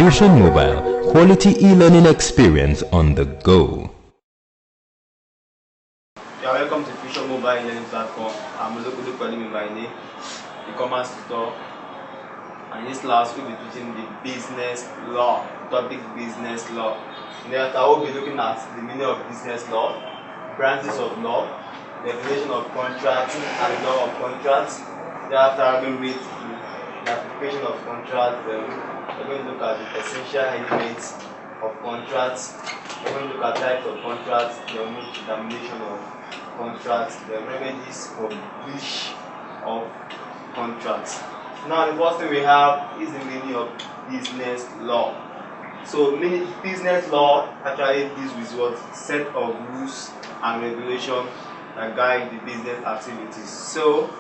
Fusion Mobile, quality e-learning experience on the go. You are welcome to Fusion Mobile e-learning platform. I'm Olokode Kwalimi by name, e-commerce tutor. And this class we'll be teaching the business law, topic business law. Thereafter we'll be looking at the meaning of business law, branches of law, definition of contracts and law of contracts. Thereafter we'll read the application of contracts. We're going to look at the essential elements of contracts. We're going to look at types of contracts, the determination of contracts, the remedies for breach of contracts. Now the first thing we have is the meaning of business law. So business law actually deals with what set of rules and regulations that guide the business activities. So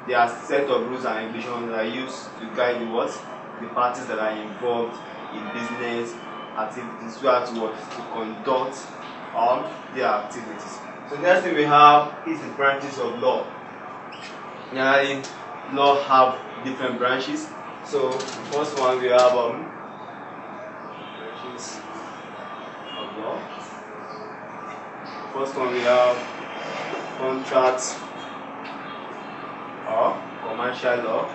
there are set of rules and regulations that are used to guide the parties that are involved in business activities so as to conduct their activities. So the next thing we have is the branches of law. Generally, law have different branches. So the first one we have branches of law. First one we have contracts or commercial law.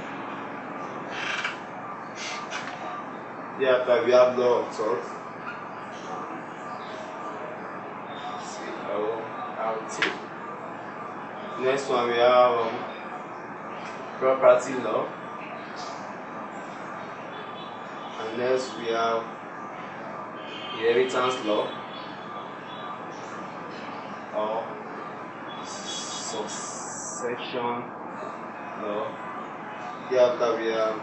Thereafter we have law of tort. Next one we have property law. And next we have inheritance law or succession law. Thereafter we have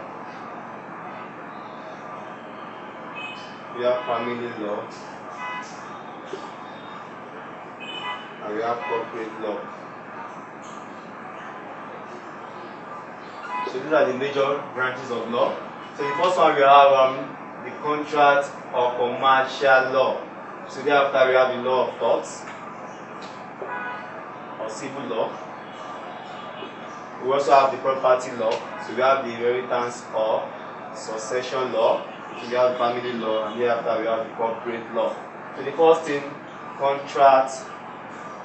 family law, and we have corporate law. So these are the major branches of law. So the first one we have the contract or commercial law. So thereafter we have the law of torts or civil law. We also have the property law. So we have the inheritance or succession law. So we have the family law, and thereafter we have the corporate law. So the first thing, contract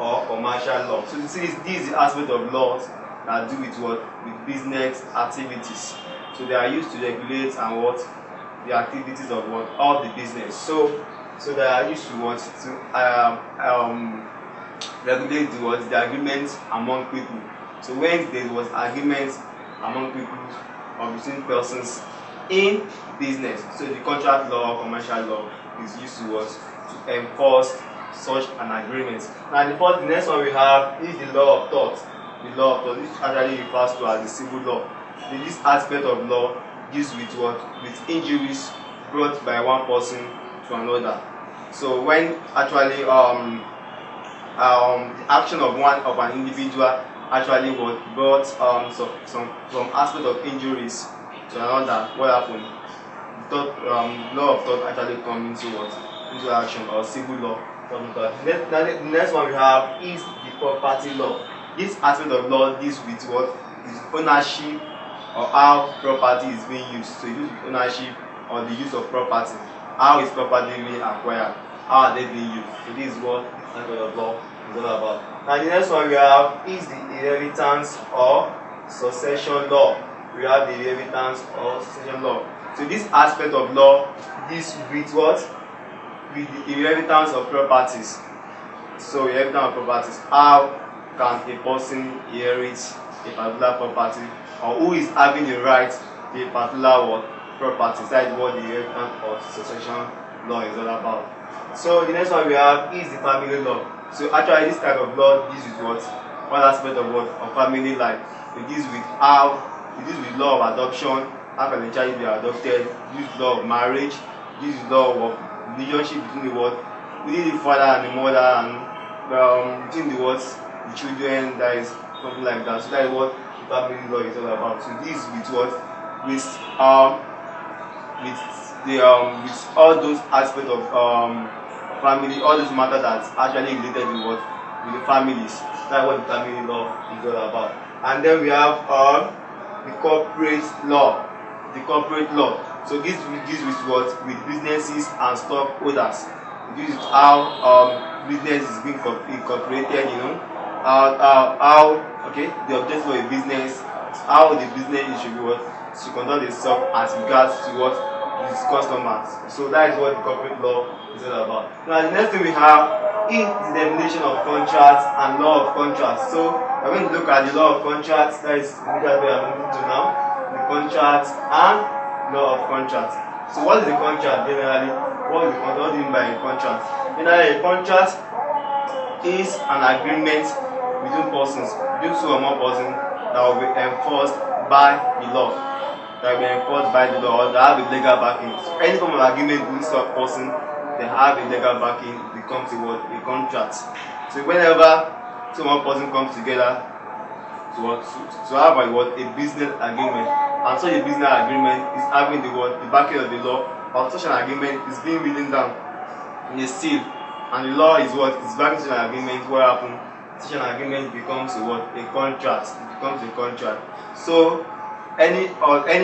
or commercial law. So you see this is the aspect of laws that do with with business activities. So they are used to regulate and the activities of all the business. So they are used to regulate the agreements among people. So when there was agreements among people or between persons in business, so the contract law or commercial law is used to enforce such an agreement. Now the next one we have is the law of tort. The law of tort, this actually refers to as the civil law. This aspect of law deals with injuries brought by one person to another. So when actually the action of an individual actually brought some aspect of injuries to another, what happened? The law of tort actually comes into action, or civil law. The next one we have is the property law. This aspect of law deals with is ownership or how property is being used. So it deals with ownership or the use of property. How is property being acquired? How are they being used? So this is what this aspect of law is all about. Now the next one we have is the inheritance or succession law. We have the inheritance or succession law. So this aspect of law deals with with the inheritance of properties. So inheritance of properties. How can a person inherit a particular property, or who is having the right to a particular property? That is what the inheritance or succession law is all about. So the next one we have is the family law. So actually this type of law deals with one aspect of family life. It deals with law of adoption. How can a child be adopted? This law of marriage. This law of relationship between the father and the mother, and between the children. That is something like that. So that is what the family law is all about. So this is with all those aspects of family, all those matters that actually related with the families. That's what the family law is all about. And then we have the corporate law. The corporate law. So this deals with what? With businesses and stockholders. It deals with how business is being incorporated, how okay, the objective of a business, how the business should be what? Should conduct itself as regards to what? Its customers. So that is what the corporate law is all about. Now the next thing we have is the definition of contracts and law of contracts. So we're going to look at the law of contracts. That is what we are moving to now. The contracts and law of contracts. So what is the contract generally? What do you mean by a contract? Generally, a contract is an agreement between persons, between two or more persons, that will be enforced by the law. That will be enforced by the law, or that have a legal backing. So any form of agreement with a person, they have a legal backing, becomes a contract. So whenever two or more persons come together to have a business agreement, and such a business agreement is having the backing of the law, or such an agreement is being written down in a seal, and the law is backing such an agreement. What happens? Such an agreement becomes a contract. It becomes a contract. So any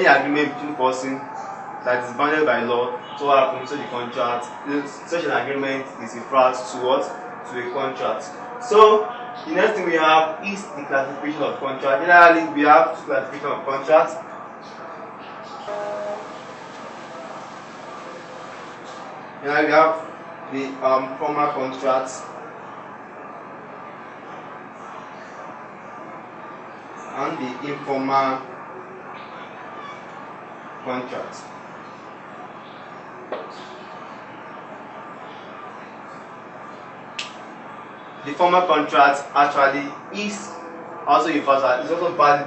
agreement between person that is bounded by law, so what happens? So the contract, such an agreement is referred to a contract. So the next thing we have is the classification of contract. Generally, we have two classifications of contracts. Generally, we have the formal contracts and the informal contracts. The formal contract actually is also valid.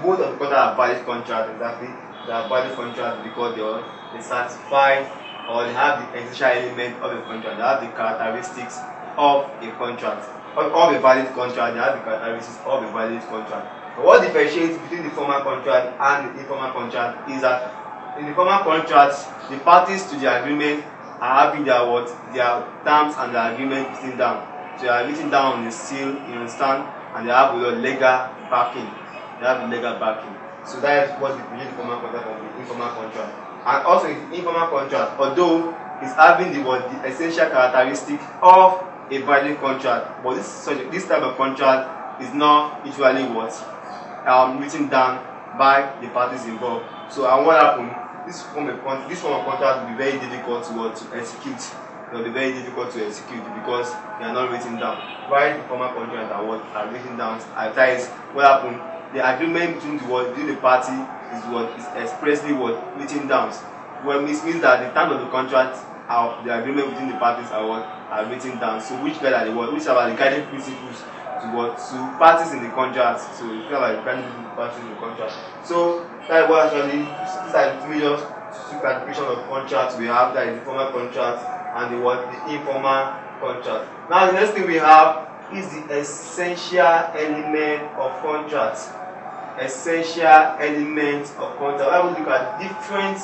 Both of the contracts are valid contracts. Exactly, they are valid contracts because they satisfy, or they have the essential element of a contract. They have the characteristics of a contract. Of a valid contract, they have the characteristics of a valid contract. But what differentiates between the formal contract and the informal contract is that in the formal contract, the parties to the agreement are having their terms and the agreement written down. So they are written down on the seal, you understand, and they have legal backing. They have the legal backing. So that is what differentiates the formal contract from the informal contract. And also in the informal contract, although it's having the essential characteristic of a valid contract, but this type of contract is not usually written down by the parties involved. So what happened? This form of contract will be very difficult to execute. It will be very difficult to execute because they are not written down. While the formal contract are written down, that is what happened. The agreement between the party is expressly written down. Well, this means that the terms of the contract, the agreement between the parties are written down. So which are the guiding principles to parties in the contract? So you feel like guiding parties in the contract. So that is what actually these are the major classification of contracts we have. That is the formal contract and the informal contract. Now the next thing we have is the essential element of contracts. Essential elements of contract. I will look at different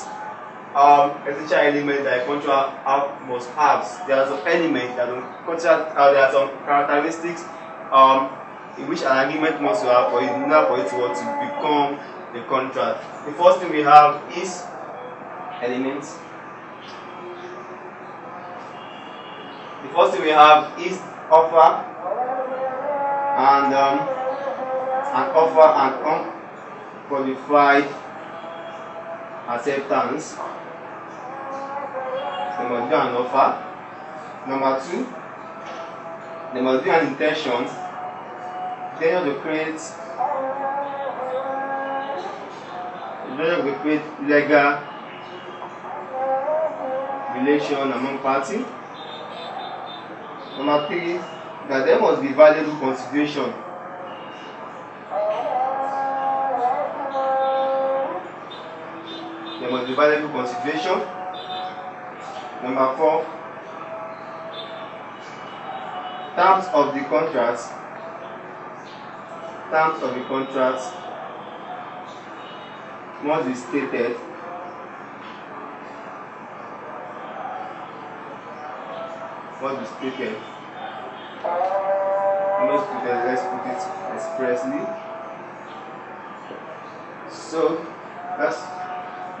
essential elements that a contract must have. There are some elements that contract. There are some characteristics in which an agreement must have for it to become a contract. The first thing we have is elements. The first thing we have is offer and unqualified acceptance. There must be an offer. Number two, there must be an intention. To create legal relation among parties. Number three, that there must be valuable consideration. There must be valuable consideration. Number four, terms of the contract. Terms of the contract must be stated. Let's put it expressly. So let's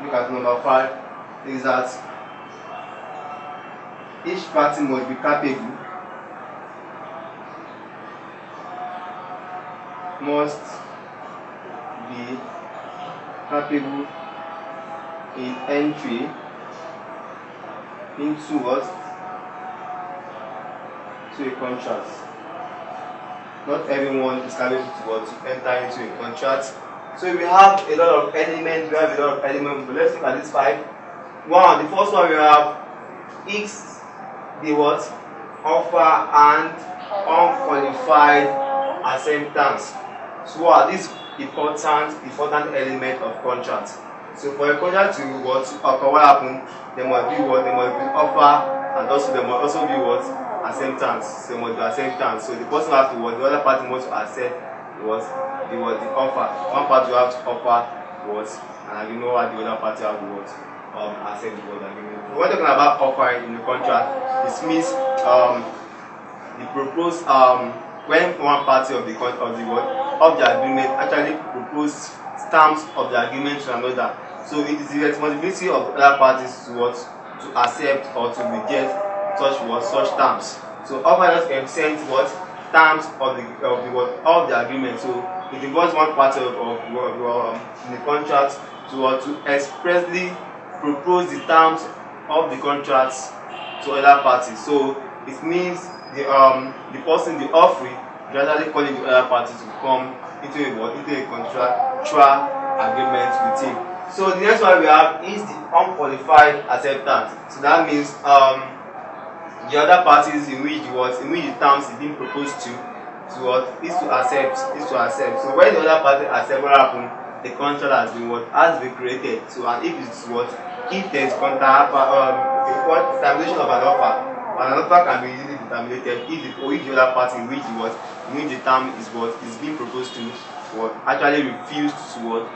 look at number 5. is that each party must be capable in entry into what? To a contract. Not everyone is capable to enter into a contract. So we have a lot of elements, but let's look at these 5. One, the first one we have is the what? Offer and unqualified acceptance. So what are these important element of contract? So for a contract to what happen, there must be what? There must be offer, and also there must also be what? Acceptance. So there must be acceptance. So the person has to what? The other party must accept what? The offer. One party will have to offer what? And you know what the other party have to what? Accept the word agreement. When we're talking about offering in the contract, this means the proposed when one party of the agreement actually propose terms of the agreement to another. So it is the responsibility of other parties to accept or to reject such terms. So offer just represents terms of the agreement. So it involves one party in the contract to expressly propose the terms of the contracts to other parties. So it means the person, the offering, gradually calling the other party to come into a contractual agreement with him. So the next one we have is the unqualified acceptance. So that means the other parties in which the terms is being proposed to accept. So when the other party accepts, what happens? The contract has been created. So and if it's if there is termination of an offer can be easily terminated if the other party in which the term is being proposed to actually refused to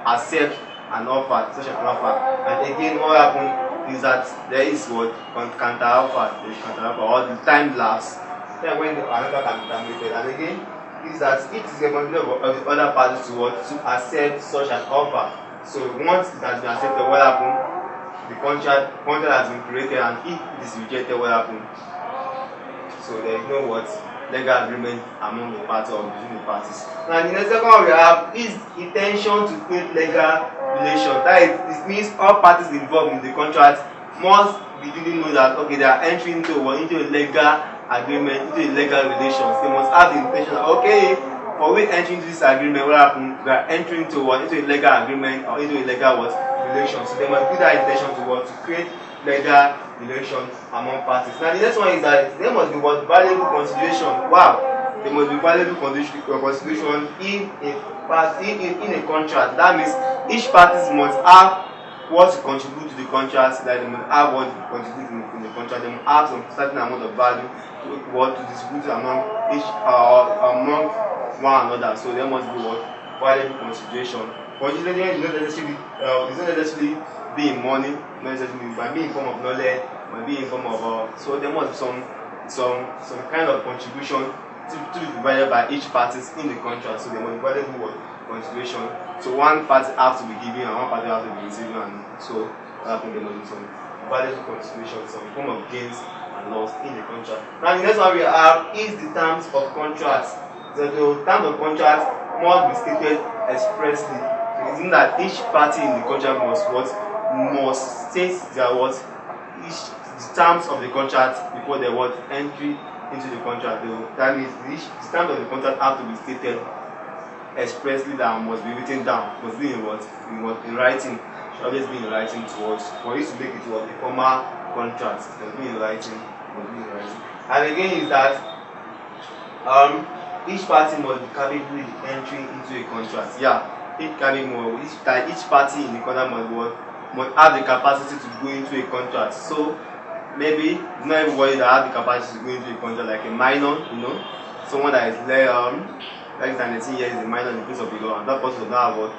accept an offer, such an offer. And again, what happens is that there is counter offer, or the time lapse. Then when the offer can be terminated. And again, is that it is the responsibility of the other parties to accept such an offer. So once it has been accepted, what happens? The contract has been created, and if it is rejected, what happens? So there is no legal agreement among the parties or between the parties. Now the next second one we have is intention to create legal relation. That is, it means all parties involved in the contract must really know that they are entering into a legal agreement, into a legal relations. They must have the intention that for we entering into this agreement, what happens? We are entering into a legal agreement or into a legal relation. So they must do that intention to create legal relations among parties. Now the next one is that there must be valuable consideration. Wow, there must be valuable consideration in a contract. That means each party must have what to contribute to the contract. Like they must have what to contribute in the contract. They must have some certain amount of value to distribute among among one another. So there must be valuable consideration. Consideration is not necessarily be in money, not necessarily, it might be in form of knowledge, it might be in form of so there must be some kind of contribution to be provided by each party in the contract. So there must be valuable contribution. So one party has to be giving and one party has to be receiving, and so there must be some valuable contribution, some form of gains and loss in the contract. Now the next one we have is the terms of contracts. So the terms of contract must be stated expressly. It means that each party in the contract must state their the terms of the contract before they entry into the contract. That means the terms of the contract have to be stated expressly, that must be written down, must be in writing. Should always be in writing for you to make it a formal contract. It must be in writing. And again is that each party must be capable of entering into a contract. Each party in the contract must have the capacity to go into a contract. So maybe not everybody that have the capacity to go into a contract, like a minor, someone that is less than 18 years is a minor in the place of the law, and that person does not have the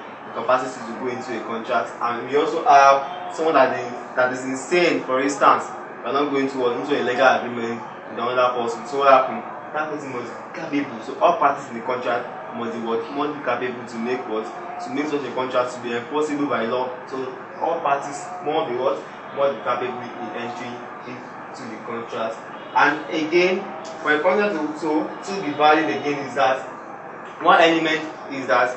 capacity to go into a contract. And we also have someone that is insane, for instance, they are not going into a legal agreement with another person. So what happens? That person must be capable. So all parties in the contract must be capable to make such a contract to be enforceable by law. So all parties more be what? More be capable in entry into the contract. And again, for a contract to be valid again is that one element is that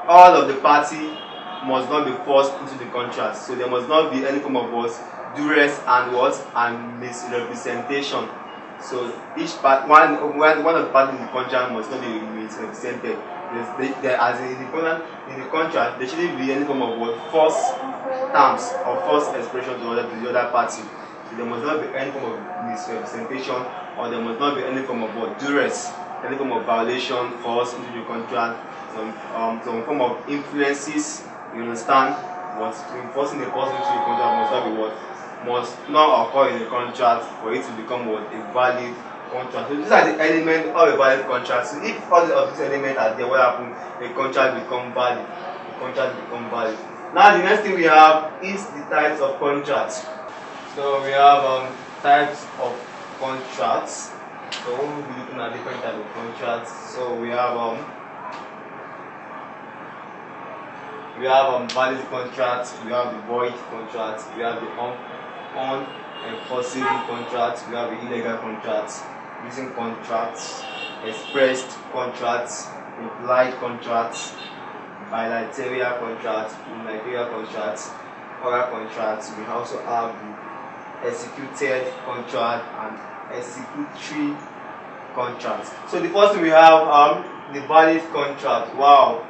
all of the party must not be forced into the contract. So there must not be any form of what? Duress and misrepresentation. So each part, one of the parties in the contract must not be misrepresented. As in the contract, there shouldn't be any form of what? False terms or false expression to the other party. So there must not be any form of misrepresentation, or there must not be any form of what? Duress, any form of violation forced into the contract, some form of influences. You understand? What enforcing the person into the contract must not be what? Must not occur in the contract for it to become what? A valid contract. So these are the elements of a valid contract. So if all of these elements are there, what happens? A contract become valid. The contract become valid. Now the next thing we have is the types of contracts. So we have types of contracts. So we will be looking at different types of contracts. So we have valid contracts, we have the void contracts, we have the unenforceable contracts, we have the illegal contracts, written contracts, expressed contracts, implied contracts, bilateral contracts, unilateral contracts, oral contracts. We also have the executed contract and executory contracts. So the first thing we have the valid contract. Wow.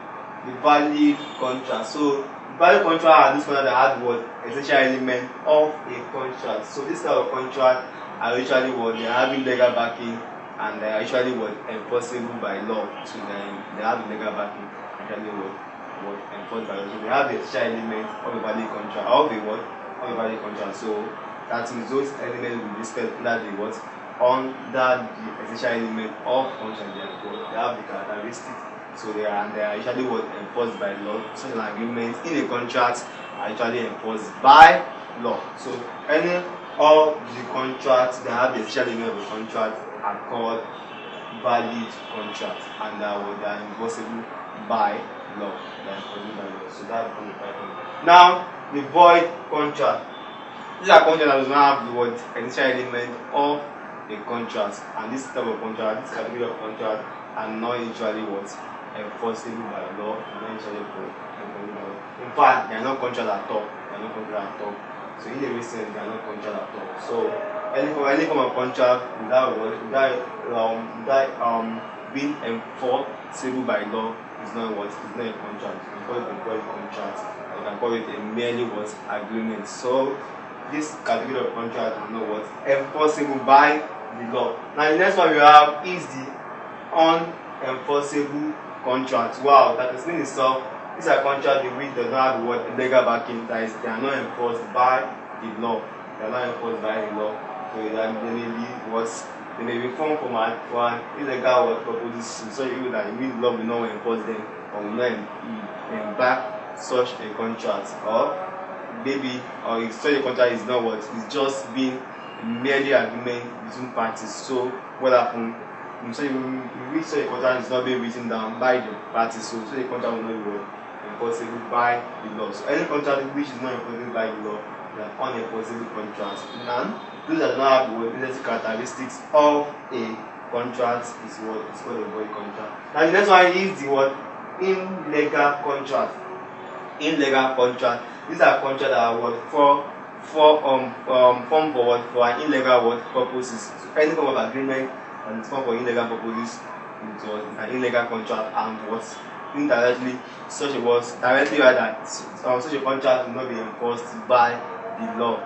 The valid contract. So the valid contract are this contract that has what? Essential element of a contract. So this type of contract are usually what? They are having legal backing, and they are usually what? Enforceable by law. So they have the legal backing, actually what enforced by law. So they have the essential element of a valid contract, of a valid contract. So that means those elements will be listed under the what? Under the essential element of contract. They have the characteristics. So they are usually what? Enforced by law. Such an agreement in a contract are usually enforced by law. So any of the contracts that have the essential element of a contract are called valid contracts, and they are enforceable by law. So that's the point. Now the void contract. These are contracts that does not have the word essential element of a contract, and this type of contract, this category of contract, are not usually what? Enforceable by law. In fact, they are not contract at all. So in the recent, they are not contract at all. So any form of contract without being enforceable by law is not what? It's not a contract. You can call it a void contract. You can call it a merely what? Agreement. So this category of contract is not what? Enforceable by the law. Now the next one we have is the unenforceable contract. Wow, that is in itself. These are contracts in which does not have the word legal backing. That is, they are not enforced by the law. They are not enforced by the law. So they may be formed for an illegal purposes. So you that the law will not enforce them, or will not back such a contract, or maybe if such a contract is not what? It's just being merely agreement between parties. So what happened? So if such a contract is not being written down by the parties, so such a contract will not be enforceable by the law. So any contract which is not enforceable by the law, they are unenforceable contracts. And those that do not have the necessary characteristics of a contract is what is called a void contract. Now the next one is the word illegal contract. Illegal contract. These are contracts that are what formed for an illegal purposes. So any form of agreement and it's formed for illegal purposes, it was an illegal contract, and was indirectly such a contract will not be enforced by the law.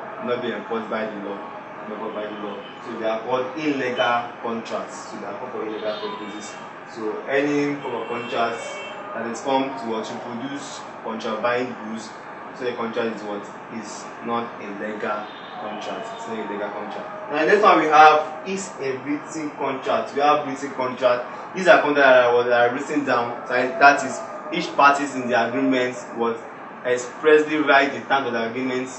So they are called illegal contracts. So they are formed for illegal purposes. So any form of contract that is formed to produce contraband goods, so the contract is not a legal contract. It's not a legal contract. Now the next one we have is a written contract. We have written contract. These are contracts that are written down. So that is, each parties in the agreement expressly write the terms of the agreement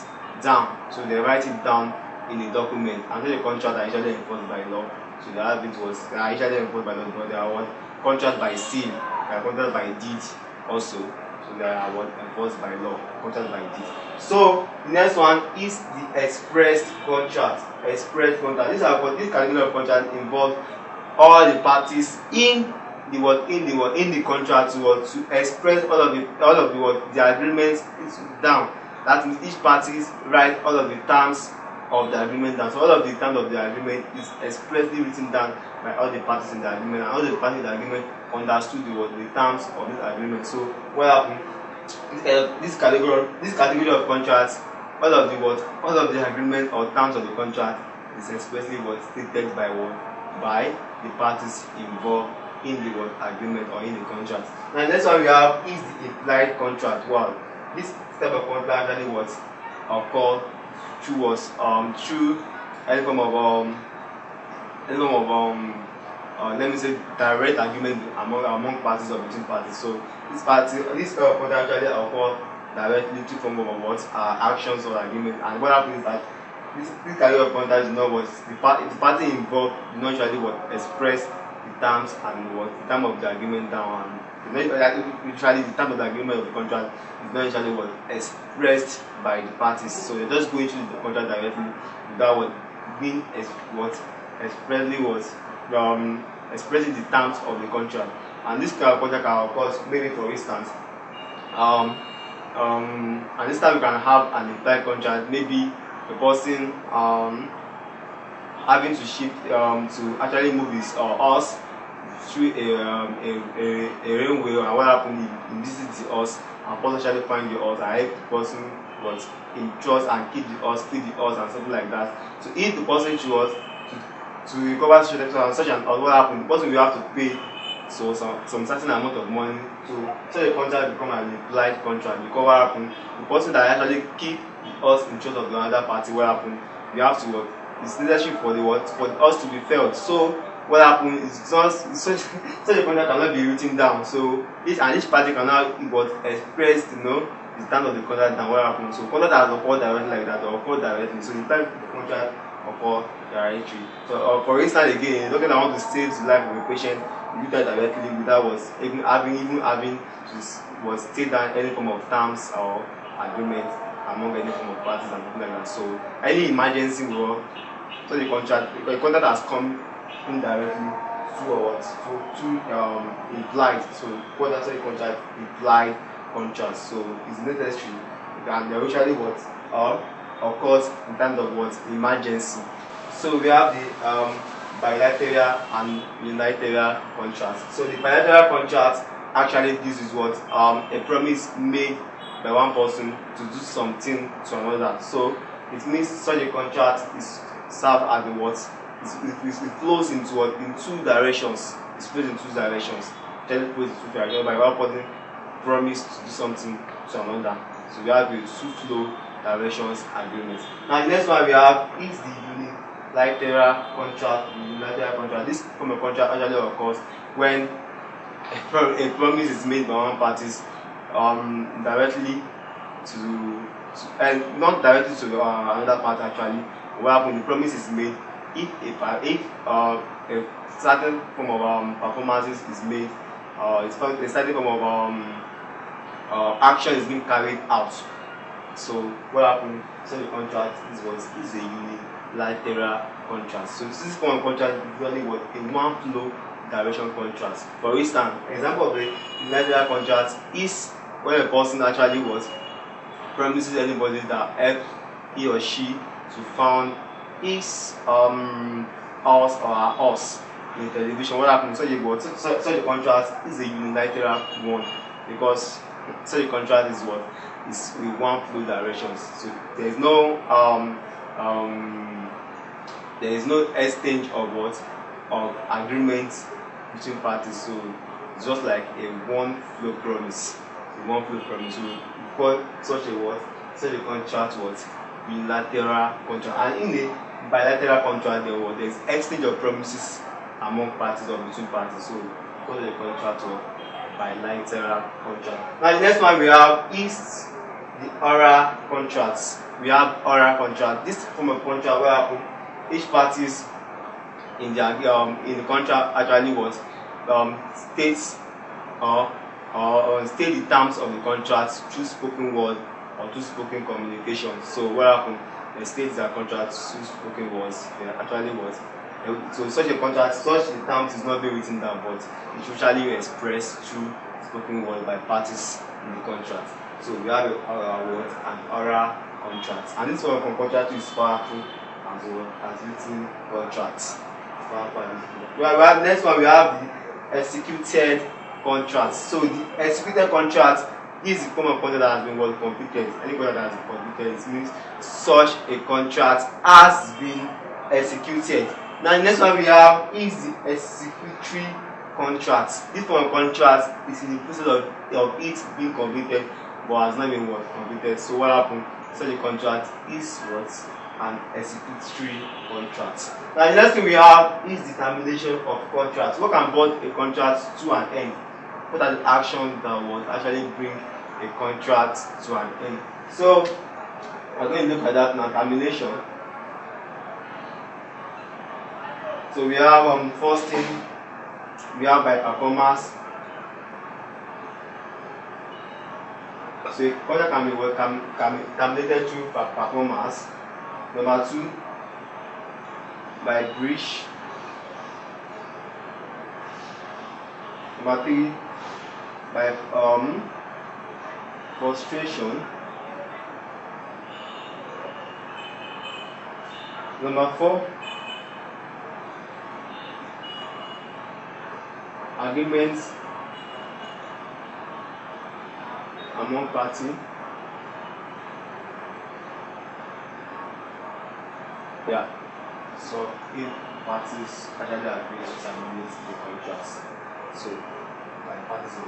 down. So they write it down in a document. And so the contract are usually enforced by law. So they are usually enforced by law, but they are contract by seal, they are contract by deed also. So So they are what enforced by law, contract by deed. So the next one is the express contract. Express contract. This category of contract involves all the parties in the contract to express all of the agreements down. That means each party write all of the terms of the agreement down. So all of the terms of the agreement is expressly written down by all the parties in the agreement, and all the parties in the agreement understood the terms of this agreement. So what happened? This category of contracts, all of the agreement or terms of the contract is expressly stated by the parties involved in the agreement or in the contract. Now the next one we have is the implied contract. Wow, this type of contract actually occur through any form of let me say direct agreement among parties or between parties. So this contract actually occur directly through form of actions or agreement. And what happens is that this kind of contract is not the party involved do not usually express the terms and the term of the agreement down. And usually the term of the agreement of the contract is not usually expressed by the parties. So they just go into the contract directly without being expressing the terms of the contract. And this kind of contract can occur maybe for instance and this time we can have an implied contract, maybe the person having to shift to actually move his horse through a railway, and what happened, he visits the horse and person actually find the horse and help the person was in trust and keep the horse, feed the horse and something like that. So if the person chose to recover such an horse, what happened, the person will have to pay some certain amount of money so the contract become an implied contract. Because what happened, the person that actually keep the horse in trust of the other party, what happened, we have to it's necessary for the horse to be felt. So what happened is just such a contract cannot be written down. So each party cannot express the terms of the contract and what happened. So contract has occurred directly like that or occurred directly. So the time the contract occur directly. So for instance again, looking I want to save the life of a patient, you do that directly without even having to state down any form of terms or agreement among any form of parties and something like that. So any emergency will so the contract has come indirectly through implied. So what that's the contract implied contract. So it's necessary and they usually occurs in terms of emergency. So we have the bilateral and unilateral contracts. So the bilateral contract actually this is a promise made by one person to do something to another. So it means such a contract is served as it flows in two directions. It flows in two directions. By one person promise to do something to another. So we have the two flow directions agreement. Now the next one we have is the unilateral contract. The unilateral contract. This form of contract actually occurs when a promise is made by one parties directly and not directly to another party actually. What happens? The promise is made if a certain form of performances is made, a certain form of action is being carried out. So what happened? So the contract is a unilateral contract. So this form of contract usually was a one flow direction contract. For instance, an example of a unilateral contract is when a person actually promises anybody that help he or she to found his house or her house in television. What happens? So the contract is a unilateral one because so the contract is with one flow directions. So there is no exchange of agreements between parties. So it's just like a one flow promise. So we call such a contract unilateral contract. And in the bilateral contract there's exchange of promises among parties or between parties. So we call the contract bilateral contract. Now the next one we have is the oral contracts. We have oral contract. This form of contract where happen each parties in the contract actually states or or state the terms of the contract through spoken word or through spoken communication. So what happened? They state their contract through spoken words. They actually was. So such a contract, such the terms is not being written down, but it's usually expressed through spoken word by parties in the contract. So we have an oral word and oral contract, and this one from contract is powerful as well as written contracts. Well, next one we have the executed contract. So the executed contract is the form of contract that has been completed. Any contract that has been completed, it means such a contract has been executed. Now the next one we have is the executory contract. This form of contract is in the process of it being completed but has not been completed. So what happened? Such a contract is what? An executory contract. Now the next thing we have is the termination of contracts. What can bring a contract to an end? What are the actions that will actually bring a contract to an end? So we're going to look at that now. Termination. So we have first thing we have by performance. So a contract can be terminated through performance. Number 2, by breach. Number 3, by frustration. Number 4, agreements among parties. Yeah. So if parties actually agree to terminate the contracts, so by parties in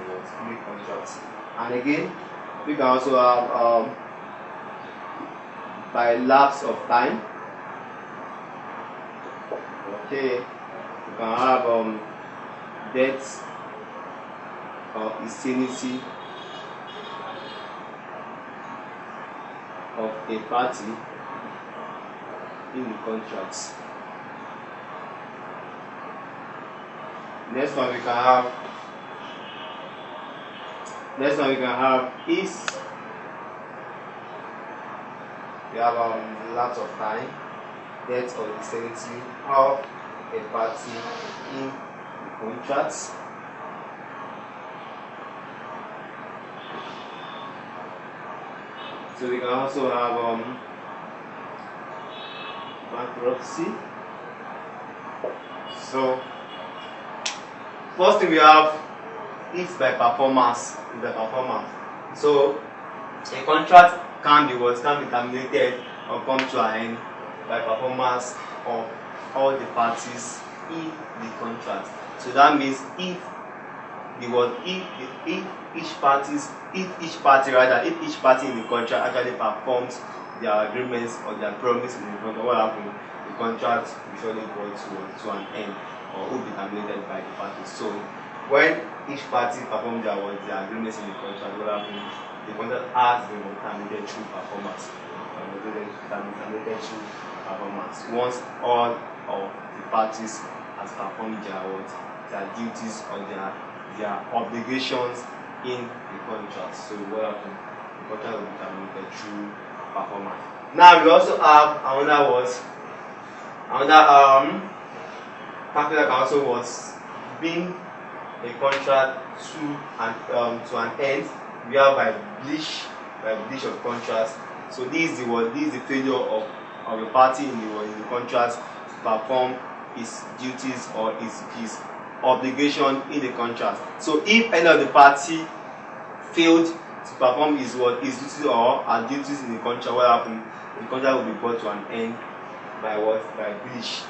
the contracts. And again, we can also have by lapse of time. Okay, you can have death or insanity of a party in the contracts. Next one we can have is we have lapse of time, death or insanity of a party in the contracts. So we can also have bankruptcy. So first thing we have is by performance. So a contract can be terminated or come to an end by performance of all the parties in the contract. So that means if each party in the contract actually performs their agreements or their promise in the contract, what happens? The contract usually goes to an end or will be terminated by the parties. So when each party performs their agreements in the contract, what happens? The contract has been terminated through performance. Once all of the parties has performed their duties or their obligations in the contract. So what happens? The contract will be terminated through performance. Now we also have another factor that can also was bring a contract to an end. We have by breach of contract. So this is the failure of a party in the contract to perform its duties or his obligation in the contract. So if any of the party failed to perform his duties or her duties in the contract, what happened? The contract will be brought to an end by what? By breach.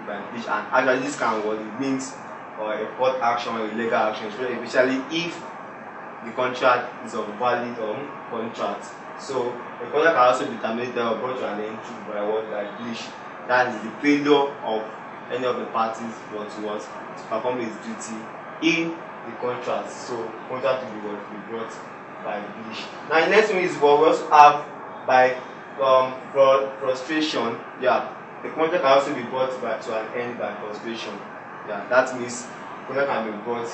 And actually this can it means or a court action or a legal action, especially if the contract is a valid contract. So the contract can also be terminated or brought to an end by what? By breach. That is the failure of any of the parties to perform its duty in the contract. So contract will be brought by breach. Now the next one is what we also have by frustration. Yeah, the contract can also be brought to an end by frustration. Yeah, that means contract can be brought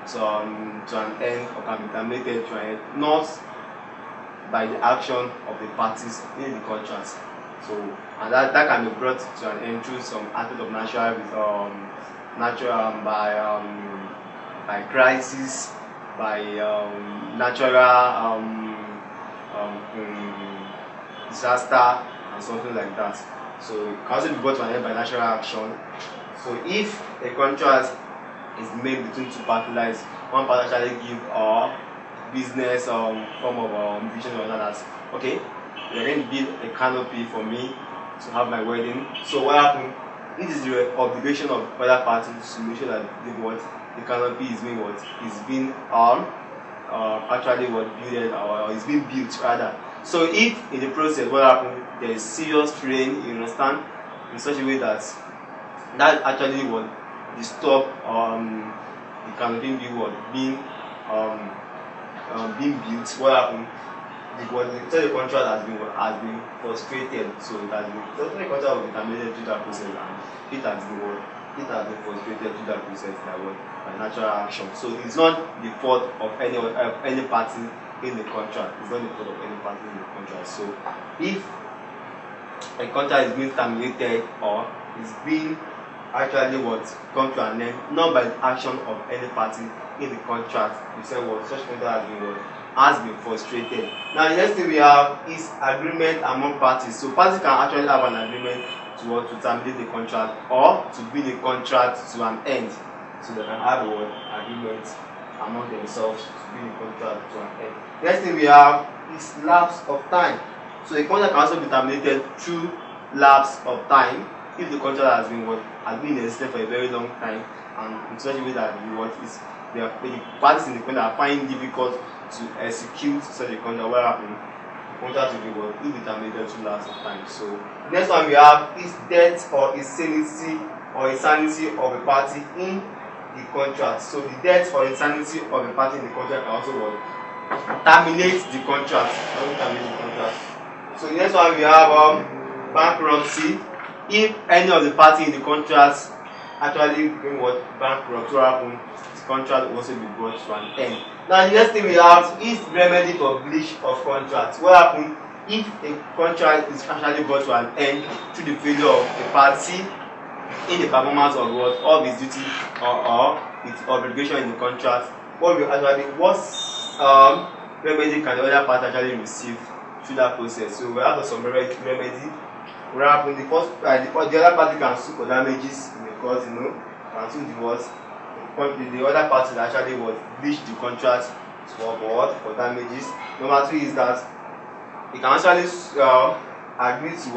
to an end or can be terminated to an end, not by the action of the parties in the contract. So, and that can be brought to an end through some aspect of by crisis, by natural disaster and something like that. So it can also be brought to an end by natural action. So if a contract is made between two parties, one party actually give a business form of vision or others. Okay, you're going to build a canopy for me to have my wedding. So what happened? It is the obligation of other parties to make sure that the canopy is being actually built or is being built rather. So if in the process what happened, there is serious strain, you understand, in such a way that actually would disturb the canopy being built, what happened? The contract has been frustrated, so that the contract will be terminated through that process, and it has been frustrated through that process by natural action. So it's not the fault of any party in the contract. It's not the fault of any party in the contract. So if a contract is being terminated or is being actually come to an end, not by the action of any party in the contract, you say such contract has been frustrated. Now the next thing we have is agreement among parties. So parties can actually have an agreement to terminate the contract or to bring the contract to an end. So they can have an agreement among themselves to bring the contract to an end. Next thing we have is lapse of time. So a contract can also be terminated through lapse of time if the contract has been in existence for a very long time, and in such a way that the parties in the contract are finding difficult to execute such a contract. What happened? The contract will be terminated through lapse of time. So the next one we have is death or insanity of a party in the contract. So the death or insanity of a party in the contract can also terminate the contract. So the next one we have bankruptcy. If any of the party in the contract actually became bankrupt, what happened? The contract will also be brought to an end. Now the next thing we have is remedy for breach of contract. What happened if a contract is actually brought to an end through the failure of a party in the performance of its duty or its obligation in the contract? What remedy can the other party actually receive through that process? So we have some remedy. What happened? The other party can sue for damages because can sue the other party that actually breached the contract for damages. Number 2 is that it can actually agree to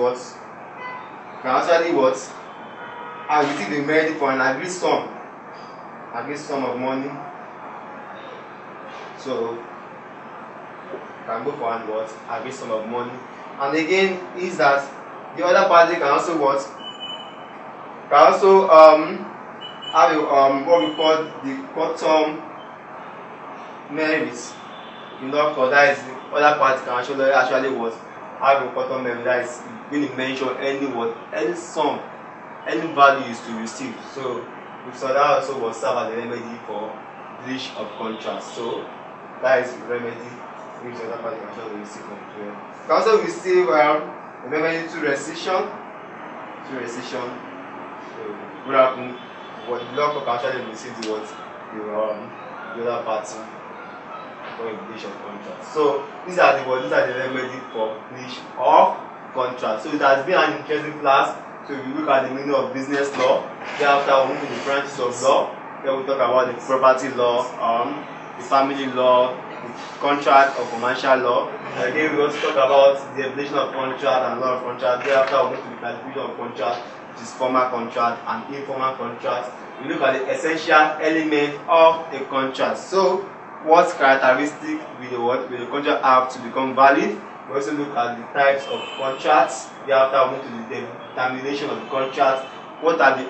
receive the remedy for an agreed sum of money. So can go for an agreed sum of money. And again is that the other party can also have what we call the quantum merit. That is the other party can actually have a quantum merit, that is going to mention any sum, any value is to receive. So that also will serve as a remedy for breach of contract. So that is the remedy which the other party can actually receive from here. You can also receive a remedy to rescission. So what happened? The law can actually receive the other party for a breach of contract. So these are the remedy for breach of contract. So it has been an interesting class. So if you look at the meaning of business law, thereafter we move to the branches of law. Then we talk about the property law, the family law, the contract or commercial law. Again, we also talk about the definition of contract and law of contract. Thereafter we move to the classification of contract, which is formal contract and informal contract. We look at the essential element of a contract. So what characteristics will the contract have to become valid? We also look at the types of contracts. Thereafter we move to the termination of the contract. What are the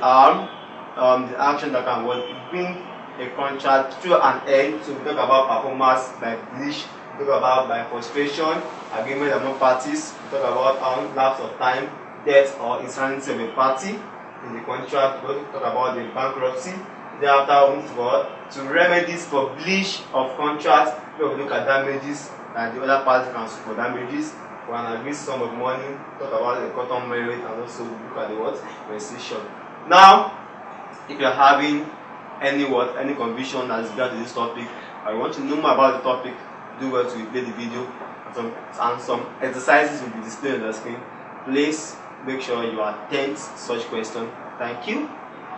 actions that can bring a contract to an end? So we talk about performance by breach, we talk about by frustration, agreement among parties, we talk about lapse of time, death or insanity of a party in the contract. We also talk about the bankruptcy. Thereafter we move To remedies for breach of contract, we will look at damages that the other party can sue for damages. For an agreed sum of money, talk about the cotton merit, and also look at the what? Rescission. Now, if you are having any confusion as regard to this topic, or you want to know more about the topic, do well to replay the video, and some exercises will be displayed on the screen. Please make sure you attend such questions. Thank you.